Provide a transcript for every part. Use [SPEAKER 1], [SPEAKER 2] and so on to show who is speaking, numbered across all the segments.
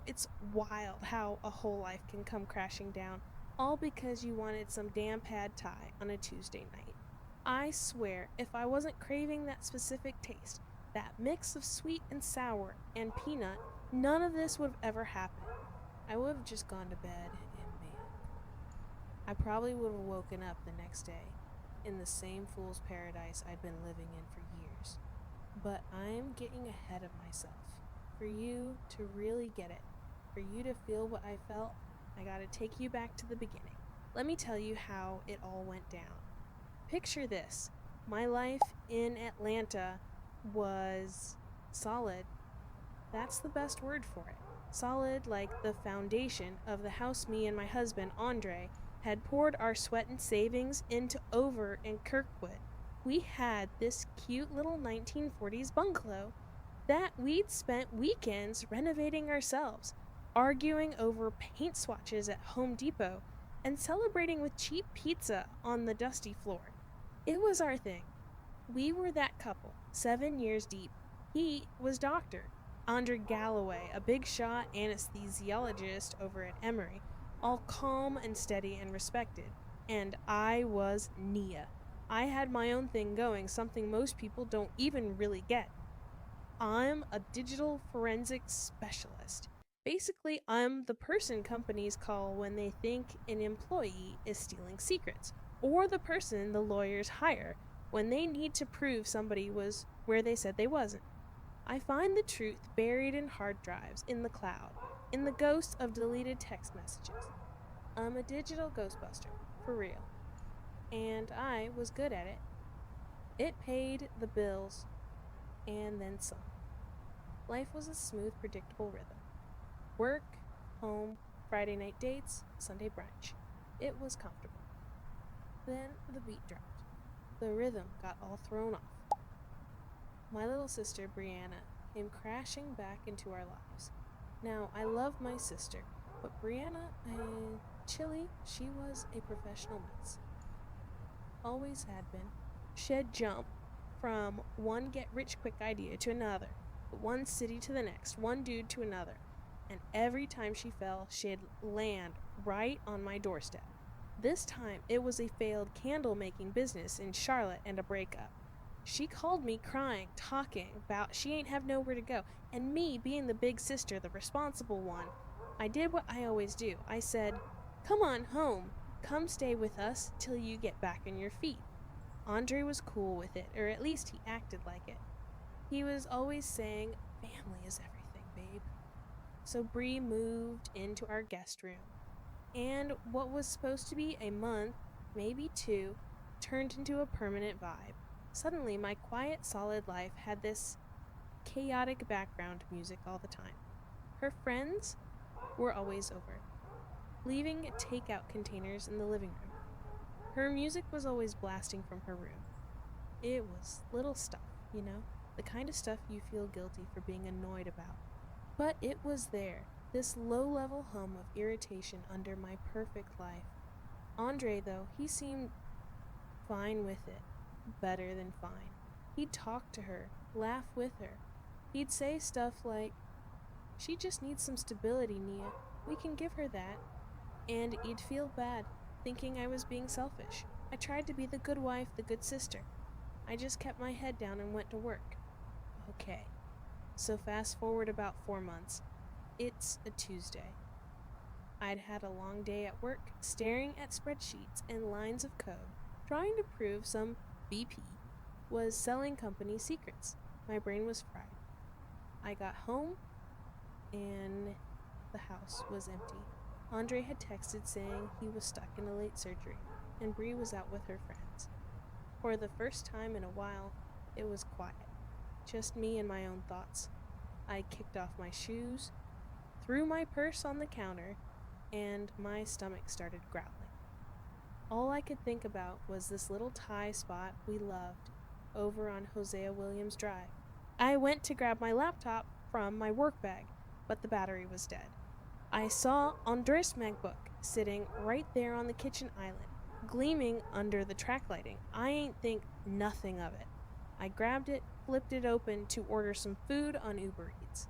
[SPEAKER 1] It's wild how a whole life can come crashing down, all because you wanted some damn pad thai on a Tuesday night. I swear, if I wasn't craving that specific taste, that mix of sweet and sour and peanut, none of this would have ever happened. I would have just gone to bed, and man, I probably would have woken up the next day in the same fool's paradise I'd been living in for years. But I'm getting ahead of myself. For you to really get it, for you to feel what I felt, I gotta take you back to the beginning. Let me tell you how it all went down. Picture this: my life in Atlanta was solid. That's the best word for it. Solid, like the foundation of the house me and my husband, Andre, had poured our sweat and savings into over in Kirkwood. We had this cute little 1940s bungalow that we'd spent weekends renovating ourselves, arguing over paint swatches at Home Depot, and celebrating with cheap pizza on the dusty floor. It was our thing. We were that couple, 7 years deep. He was Dr. Andre Galloway, a big shot anesthesiologist over at Emory, all calm and steady and respected. And I was Nia. I had my own thing going, something most people don't even really get. I'm a digital forensics specialist. Basically, I'm the person companies call when they think an employee is stealing secrets, or the person the lawyers hire when they need to prove somebody was where they said they wasn't. I find the truth buried in hard drives, in the cloud, in the ghosts of deleted text messages. I'm a digital ghostbuster, for real. And I was good at it. It paid the bills, and then some. Life was a smooth, predictable rhythm. Work, home, Friday night dates, Sunday brunch. It was comfortable. Then the beat dropped. The rhythm got all thrown off. My little sister, Brianna, came crashing back into our lives. Now, I love my sister, but Brianna, Chile, she was a professional mess. Always had been. She'd jump from one get rich quick idea to another, one city to the next, one dude to another, and every time she fell, she'd land right on my doorstep. This time, it was a failed candle making business in Charlotte and a breakup. She called me crying, talking about she ain't have nowhere to go, and me being the big sister, the responsible one. I did what I always do. I said, "Come on home. Come stay with us till you get back on your feet." Andre was cool with it, or at least he acted like it. He was always saying, "Family is everything, babe." So Bree moved into our guest room, and what was supposed to be a month, maybe two, turned into a permanent vibe. Suddenly, my quiet, solid life had this chaotic background music all the time. Her friends were always over, leaving takeout containers in the living room. Her music was always blasting from her room. It was little stuff, the kind of stuff you feel guilty for being annoyed about. But it was there, this low level hum of irritation under my perfect life. Andre, though, he seemed fine with it. Better than fine. He'd talk to her, laugh with her. He'd say stuff like, "She just needs some stability, Nia. We can give her that." And he'd feel bad, thinking I was being selfish. I tried to be the good wife, the good sister. I just kept my head down and went to work. Okay, so fast forward about 4 months. It's a Tuesday. I'd had a long day at work, staring at spreadsheets and lines of code, trying to prove some VP was selling company secrets. My brain was fried. I got home, and the house was empty. Andre had texted saying he was stuck in a late surgery, and Bree was out with her friends. For the first time in a while, it was quiet. Just me and my own thoughts. I kicked off my shoes, threw my purse on the counter, and my stomach started growling. All I could think about was this little Thai spot we loved over on Hosea Williams Drive. I went to grab my laptop from my work bag, but the battery was dead. I saw Andres' MacBook sitting right there on the kitchen island, gleaming under the track lighting. I ain't think nothing of it. I grabbed it, flipped it open to order some food on Uber Eats.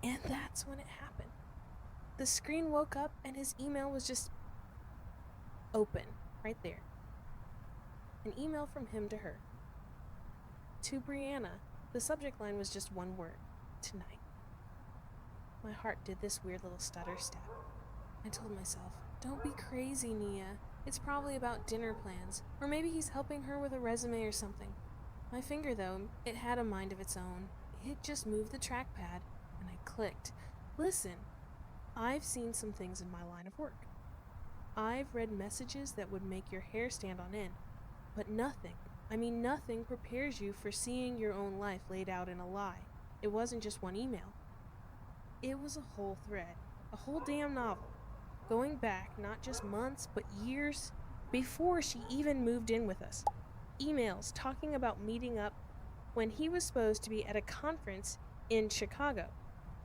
[SPEAKER 1] And that's when it happened. The screen woke up and his email was just open, right there. An email from him to her. To Brianna, the subject line was just one word: tonight. My heart did this weird little stutter step. I told myself, don't be crazy, Nia. It's probably about dinner plans, or maybe he's helping her with a resume or something. My finger, though, it had a mind of its own. It just moved the trackpad, and I clicked. Listen, I've seen some things in my line of work. I've read messages that would make your hair stand on end, but nothing prepares you for seeing your own life laid out in a lie. It wasn't just one email. It was a whole thread, a whole damn novel, going back not just months, but years before she even moved in with us. Emails talking about meeting up when he was supposed to be at a conference in Chicago.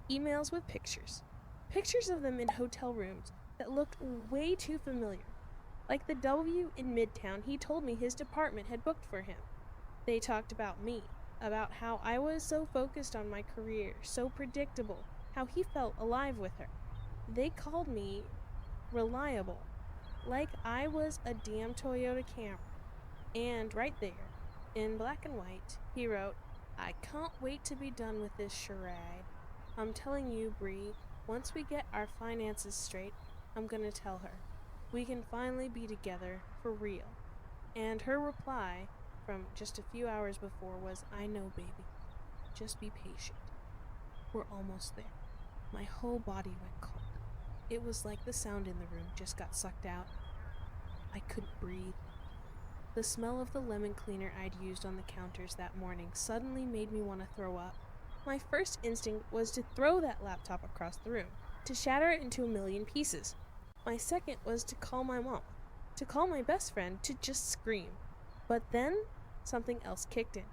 [SPEAKER 1] Emails with pictures. Pictures of them in hotel rooms that looked way too familiar. Like the W in Midtown he told me his department had booked for him. They talked about me, about how I was so focused on my career, so predictable, how he felt alive with her. They called me reliable, like I was a damn Toyota Camry. And right there, in black and white, he wrote, I can't wait to be done with this charade. I'm telling you, Bree, once we get our finances straight, I'm gonna tell her. We can finally be together, for real. And her reply from just a few hours before was, I know, baby. Just be patient. We're almost there. My whole body went cold. It was like the sound in the room just got sucked out. I couldn't breathe. The smell of the lemon cleaner I'd used on the counters that morning suddenly made me want to throw up. My first instinct was to throw that laptop across the room, to shatter it into a million pieces. My second was to call my mom, to call my best friend, to just scream. But then, something else kicked in.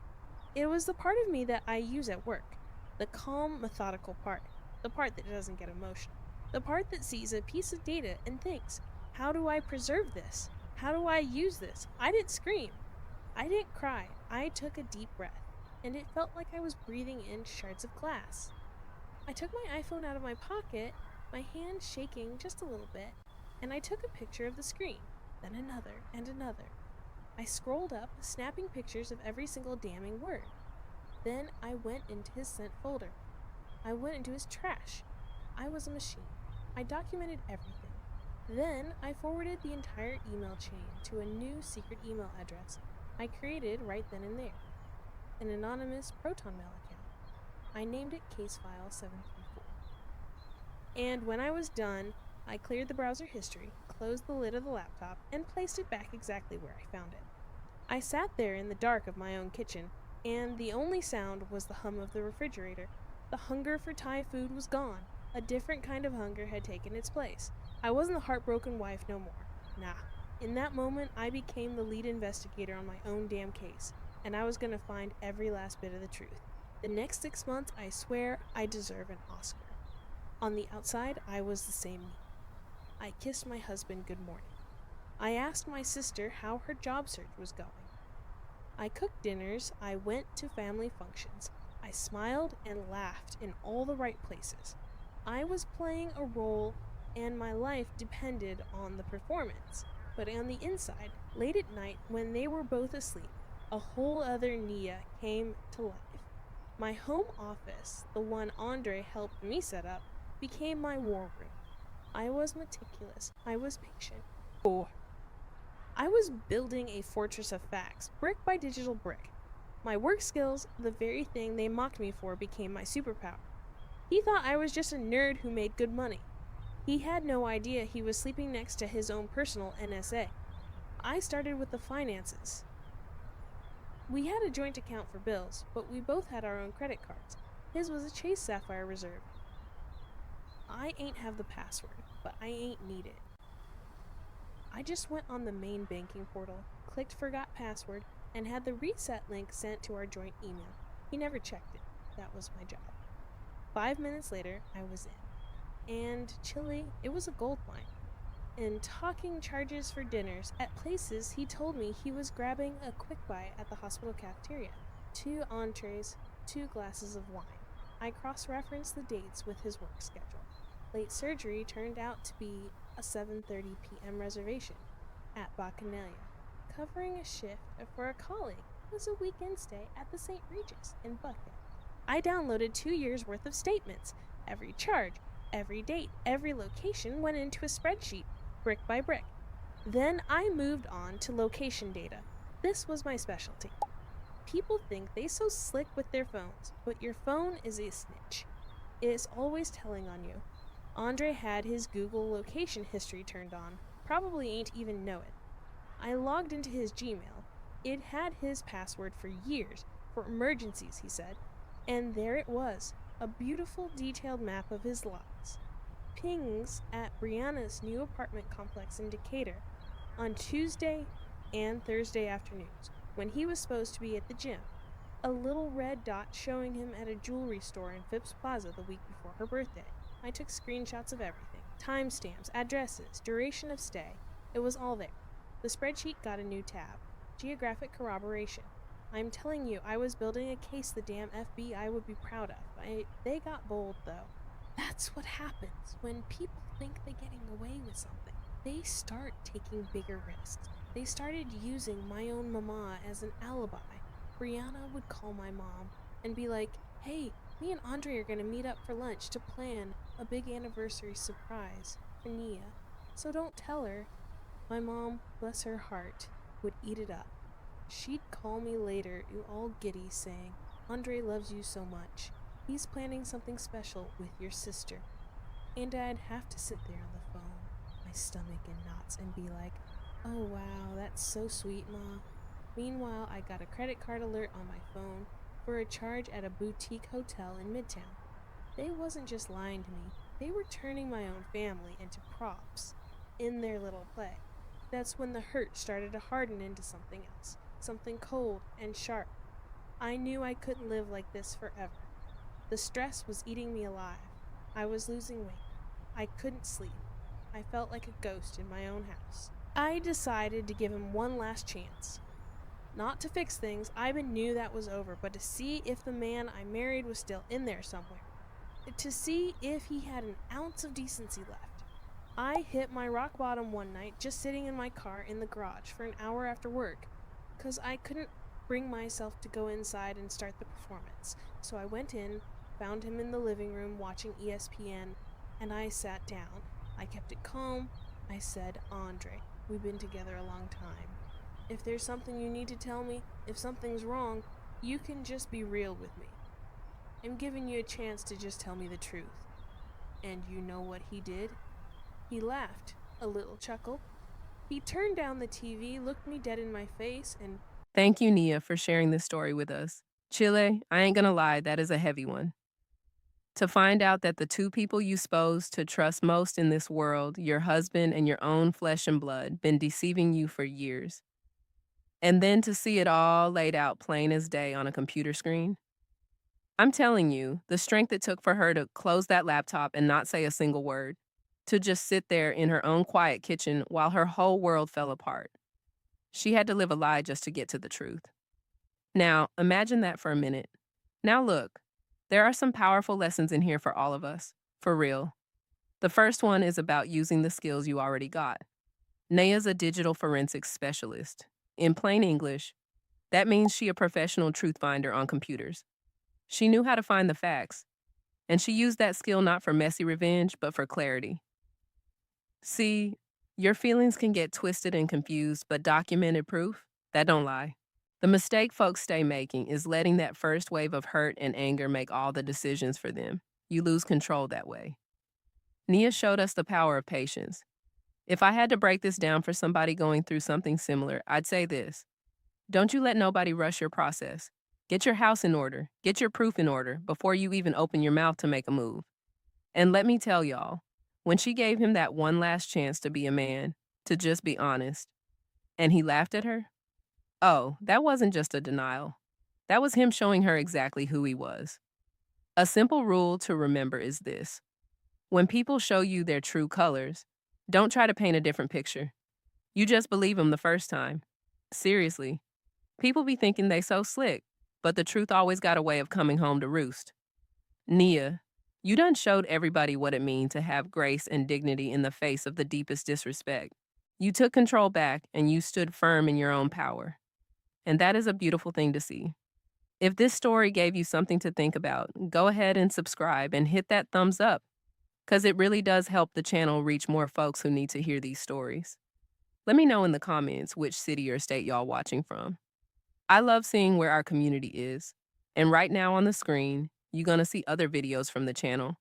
[SPEAKER 1] It was the part of me that I use at work. The calm, methodical part. The part that doesn't get emotional. The part that sees a piece of data and thinks, how do I preserve this? How do I use this? I didn't scream. I didn't cry. I took a deep breath, and it felt like I was breathing in shards of glass. I took my iPhone out of my pocket, my hand shaking just a little bit, and I took a picture of the screen, then another and another. I scrolled up, snapping pictures of every single damning word. Then I went into his sent folder. I went into his trash. I was a machine. I documented everything. Then I forwarded the entire email chain to a new secret email address I created right then and there. An anonymous ProtonMail account. I named it Casefile 734. And when I was done, I cleared the browser history, closed the lid of the laptop, and placed it back exactly where I found it. I sat there in the dark of my own kitchen, and the only sound was the hum of the refrigerator. The hunger for Thai food was gone. A different kind of hunger had taken its place. I wasn't the heartbroken wife no more. Nah. In that moment, I became the lead investigator on my own damn case, and I was gonna find every last bit of the truth. The next 6 months, I swear, I deserve an Oscar. On the outside, I was the same me. I kissed my husband good morning. I asked my sister how her job search was going. I cooked dinners, I went to family functions. I smiled and laughed in all the right places. I was playing a role, and my life depended on the performance. But on the inside, late at night, when they were both asleep, a whole other Nia came to life. My home office, the one Andre helped me set up, became my war room. I was meticulous. I was patient. I was building a fortress of facts, brick by digital brick. My work skills, the very thing they mocked me for, became my superpower. He thought I was just a nerd who made good money. He had no idea he was sleeping next to his own personal NSA. I started with the finances. We had a joint account for bills, but we both had our own credit cards. His was a Chase Sapphire Reserve. I ain't have the password, but I ain't need it. I just went on the main banking portal, clicked Forgot Password, and had the reset link sent to our joint email. He never checked it. That was my job. 5 minutes later, I was in. And Chile, it was a gold mine. And talking charges for dinners at places he told me he was grabbing a quick bite at the hospital cafeteria. 2 entrees, 2 glasses of wine. I cross-referenced the dates with his work schedule. Late surgery turned out to be a 7:30 p.m. reservation at Bacchanalia, covering a shift for a colleague who was a weekend stay at the St. Regis in Buckhead. I downloaded 2 years worth of statements. Every charge, every date, every location went into a spreadsheet, brick by brick. Then I moved on to location data. This was my specialty. People think they so slick with their phones, but your phone is a snitch. It is always telling on you. Andre had his Google location history turned on. Probably ain't even know it. I logged into his Gmail. It had his password for years, for emergencies, he said. And there it was, a beautiful detailed map of his lives. Pings at Brianna's new apartment complex in Decatur on Tuesday and Thursday afternoons, when he was supposed to be at the gym. A little red dot showing him at a jewelry store in Phipps Plaza the week before her birthday. I took screenshots of everything. Timestamps, addresses, duration of stay. It was all there. The spreadsheet got a new tab. Geographic corroboration. I'm telling you, I was building a case the damn FBI would be proud of. They got bold, though. That's what happens when people think they're getting away with something. They start taking bigger risks. They started using my own mama as an alibi. Brianna would call my mom and be like, hey, me and Andre are going to meet up for lunch to plan a big anniversary surprise for Nia. So don't tell her. My mom, bless her heart, would eat it up. She'd call me later, all giddy, saying, Andre loves you so much. He's planning something special with your sister. And I'd have to sit there on the phone, my stomach in knots, and be like, oh wow, that's so sweet, Ma. Meanwhile, I got a credit card alert on my phone for a charge at a boutique hotel in Midtown. They wasn't just lying to me, they were turning my own family into props in their little play. That's when the hurt started to harden into something else, something cold and sharp. I knew I couldn't live like this forever. The stress was eating me alive. I was losing weight. I couldn't sleep. I felt like a ghost in my own house. I decided to give him one last chance. Not to fix things, I even knew that was over, but to see if the man I married was still in there somewhere. To see if he had an ounce of decency left. I hit my rock bottom one night just sitting in my car in the garage for an hour after work, 'cause I couldn't bring myself to go inside and start the performance. So I went in, found him in the living room watching ESPN, and I sat down. I kept it calm. I said, Andre, we've been together a long time. If there's something you need to tell me, if something's wrong, you can just be real with me. I'm giving you a chance to just tell me the truth. And you know what he did? He laughed, a little chuckle. He turned down the TV, looked me dead in my face, and
[SPEAKER 2] Thank you, Nia, for sharing this story with us. Chile, I ain't gonna lie, that is a heavy one. To find out that the two people you supposed to trust most in this world, your husband and your own flesh and blood, been deceiving you for years. And then to see it all laid out plain as day on a computer screen. I'm telling you, the strength it took for her to close that laptop and not say a single word, to just sit there in her own quiet kitchen while her whole world fell apart. She had to live a lie just to get to the truth. Now, imagine that for a minute. Now look, there are some powerful lessons in here for all of us, for real. The first one is about using the skills you already got. Naya's a digital forensics specialist. In plain English, that means she a professional truth finder on computers. She knew how to find the facts, and she used that skill not for messy revenge, but for clarity. See, your feelings can get twisted and confused, but documented proof, that don't lie. The mistake folks stay making is letting that first wave of hurt and anger make all the decisions for them. You lose control that way. Nia showed us the power of patience. If I had to break this down for somebody going through something similar, I'd say this. Don't you let nobody rush your process. Get your house in order, get your proof in order before you even open your mouth to make a move. And let me tell y'all, when she gave him that one last chance to be a man, to just be honest, and he laughed at her, oh, that wasn't just a denial. That was him showing her exactly who he was. A simple rule to remember is this. When people show you their true colors, don't try to paint a different picture. You just believe them the first time. Seriously. People be thinking they so slick, but the truth always got a way of coming home to roost. Nia, you done showed everybody what it means to have grace and dignity in the face of the deepest disrespect. You took control back and you stood firm in your own power. And that is a beautiful thing to see. If this story gave you something to think about, go ahead and subscribe and hit that thumbs up, because it really does help the channel reach more folks who need to hear these stories. Let me know in the comments which city or state y'all watching from. I love seeing where our community is. And right now on the screen, you're going to see other videos from the channel.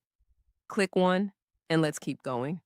[SPEAKER 2] Click one and let's keep going.